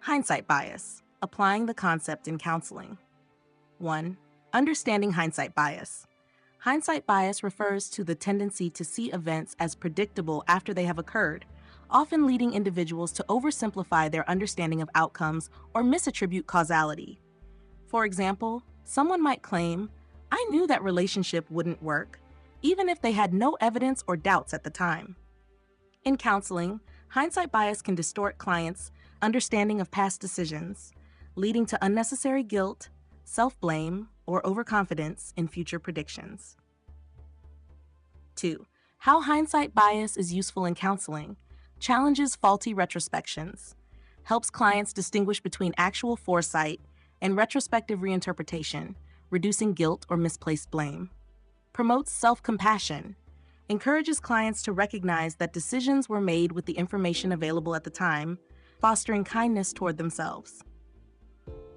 Hindsight bias, applying the concept in counseling. 1. Understanding hindsight bias. Hindsight bias refers to the tendency to see events as predictable after they have occurred, often leading individuals to oversimplify their understanding of outcomes or misattribute causality. For example, someone might claim, "I knew that relationship wouldn't work," even if they had no evidence or doubts at the time. In counseling, hindsight bias can distort clients' understanding of past decisions, leading to unnecessary guilt, self-blame, or overconfidence in future predictions. 2. How hindsight bias is useful in counseling. Challenges faulty retrospections. Helps clients distinguish between actual foresight and retrospective reinterpretation, reducing guilt or misplaced blame. Promotes self-compassion. Encourages clients to recognize that decisions were made with the information available at the time, fostering kindness toward themselves.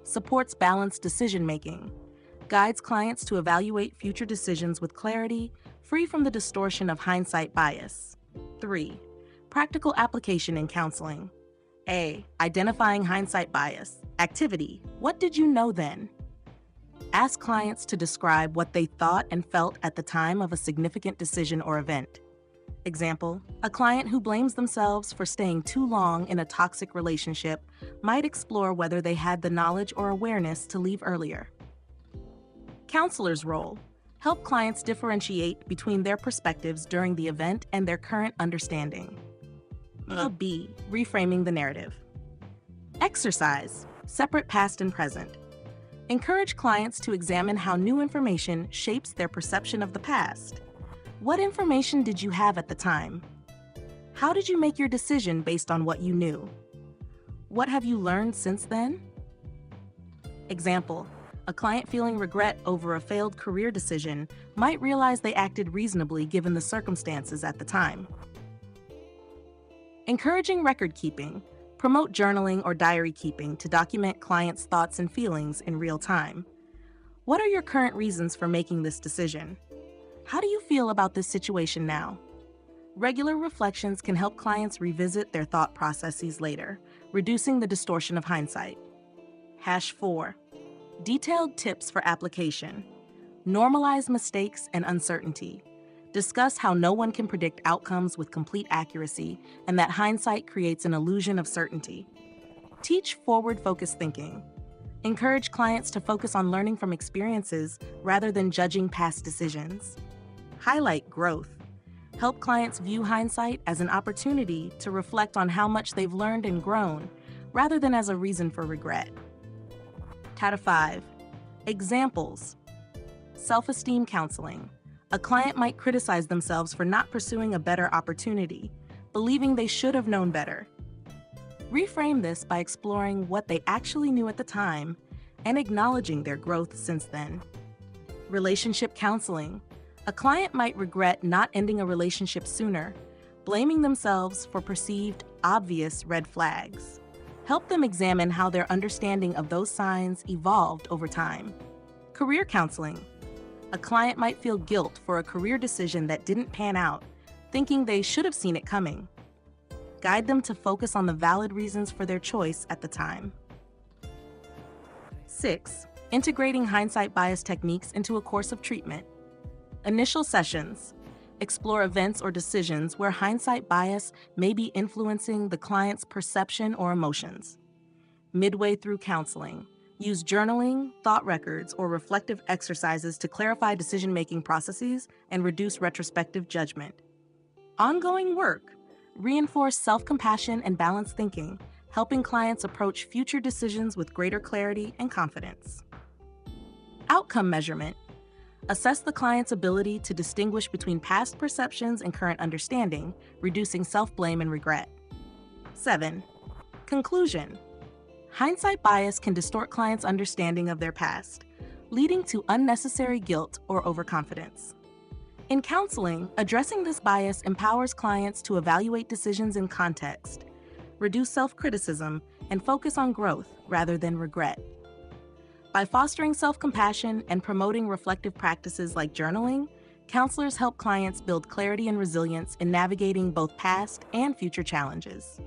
Supports balanced decision-making. Guides clients to evaluate future decisions with clarity, free from the distortion of hindsight bias. 3. Practical application in counseling. A. Identifying hindsight bias. Activity. What did you know then? Ask clients to describe what they thought and felt at the time of a significant decision or event. Example, a client who blames themselves for staying too long in a toxic relationship might explore whether they had the knowledge or awareness to leave earlier. Counselor's role. Help clients differentiate between their perspectives during the event and their current understanding. B. Reframing the narrative. Exercise. Separate past and present. Encourage clients to examine how new information shapes their perception of the past. What information did you have at the time? How did you make your decision based on what you knew? What have you learned since then? Example, a client feeling regret over a failed career decision might realize they acted reasonably given the circumstances at the time. Encouraging record keeping. Promote journaling or diary keeping to document clients' thoughts and feelings in real time. What are your current reasons for making this decision? How do you feel about this situation now? Regular reflections can help clients revisit their thought processes later, reducing the distortion of hindsight. 4. Detailed tips for application. Normalize mistakes and uncertainty. Discuss how no one can predict outcomes with complete accuracy and that hindsight creates an illusion of certainty. Teach forward-focused thinking. Encourage clients to focus on learning from experiences rather than judging past decisions. Highlight growth. Help clients view hindsight as an opportunity to reflect on how much they've learned and grown, rather than as a reason for regret. 5. Examples. Self-esteem counseling. A client might criticize themselves for not pursuing a better opportunity, believing they should have known better. Reframe this by exploring what they actually knew at the time and acknowledging their growth since then. Relationship counseling. A client might regret not ending a relationship sooner, blaming themselves for perceived obvious red flags. Help them examine how their understanding of those signs evolved over time. Career counseling. A client might feel guilt for a career decision that didn't pan out, thinking they should have seen it coming. Guide them to focus on the valid reasons for their choice at the time. 6. Integrating hindsight bias techniques into a course of treatment. Initial sessions. Explore events or decisions where hindsight bias may be influencing the client's perception or emotions. Midway through counseling, use journaling, thought records, or reflective exercises to clarify decision-making processes and reduce retrospective judgment. Ongoing work. Reinforce self-compassion and balanced thinking, helping clients approach future decisions with greater clarity and confidence. Outcome measurement. Assess the client's ability to distinguish between past perceptions and current understanding, reducing self-blame and regret. 7. Conclusion. Hindsight bias can distort clients' understanding of their past, leading to unnecessary guilt or overconfidence. In counseling, addressing this bias empowers clients to evaluate decisions in context, reduce self-criticism, and focus on growth rather than regret. By fostering self-compassion and promoting reflective practices like journaling, counselors help clients build clarity and resilience in navigating both past and future challenges.